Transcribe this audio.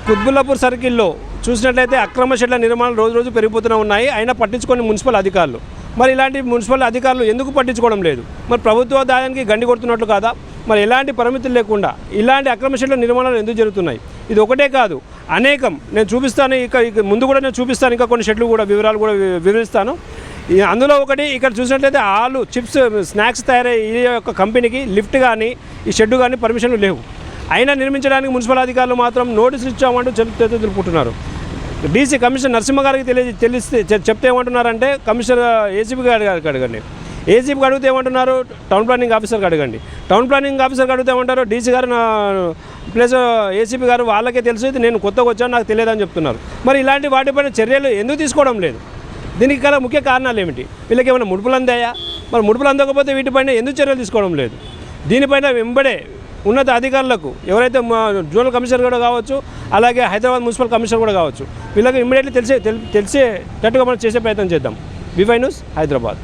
కుత్బుల్లాపూర్ సర్కిల్లో చూసినట్లయితే అక్రమ షెడ్ల నిర్మాణాలు రోజు రోజు పెరిగిపోతూనే ఉన్నాయి. అయినా పట్టించుకొని మున్సిపల్ అధికారులు. మరి ఇలాంటి మున్సిపల్ అధికారులు ఎందుకు పట్టించుకోవడం లేదు? మరి ప్రభుత్వ ఆదాయానికి గండి కొడుతున్నట్లు కాదా? మరి ఎలాంటి పరిమితులు లేకుండా ఇలాంటి అక్రమ షెడ్ల నిర్మాణాలు ఎందుకు జరుగుతున్నాయి? ఇది ఒకటే కాదు, అనేకం. నేను చూపిస్తాను, ఇక ముందు కూడా నేను చూపిస్తాను. ఇంకా కొన్ని షెడ్లు కూడా వివరాలు కూడా వివరిస్తాను. అందులో ఒకటి ఇక్కడ చూసినట్లయితే ఆలు చిప్స్ స్నాక్స్ తయారయ్యే ఈ యొక్క కంపెనీకి లిఫ్ట్ కానీ ఈ షెడ్ కానీ పర్మిషన్లు లేవు. అయినా నిర్మించడానికి మున్సిపల్ అధికారులు మాత్రం నోటీసులు ఇచ్చామంటూ తెలుపుకుంటున్నారు. డీసీ కమిషనర్ నరసింహ గారికి తెలిస్తే చెప్తే ఏమంటున్నారంటే కమిషనర్ ఏసీపీ గారికి అడగండి. ఏసీపీకి అడిగితే ఏమంటున్నారు? టౌన్ ప్లానింగ్ ఆఫీసర్కి అడగండి. టౌన్ ప్లానింగ్ ఆఫీసర్కి అడిగితే ఏమంటారు? డీసీ గారు ప్లస్ ఏసీపీ గారు వాళ్ళకే తెలుసు, నేను కొత్తగా వచ్చాను, నాకు తెలియదని చెప్తున్నారు. మరి ఇలాంటి వాటిపైన చర్యలు ఎందుకు తీసుకోవడం లేదు? దీనికి గల ముఖ్య కారణాలు ఏమిటి? వీళ్ళకి ఏమైనా ముడుపులు అందాయా? మరి ముడుపులు అందకపోతే వీటిపైన ఎందుకు చర్యలు తీసుకోవడం లేదు? దీనిపైన వెంబడే ఉన్నత అధికారులకు ఎవరైతే జోనల్ కమిషనర్ కూడా కావచ్చు, అలాగే హైదరాబాద్ మున్సిపల్ కమిషనర్ కూడా కావచ్చు, వీళ్ళకి ఇమ్మీడియట్లీ తెలిసేటట్టుగా మనం చేసే ప్రయత్నం చేద్దాం. వి5 న్యూస్, హైదరాబాద్.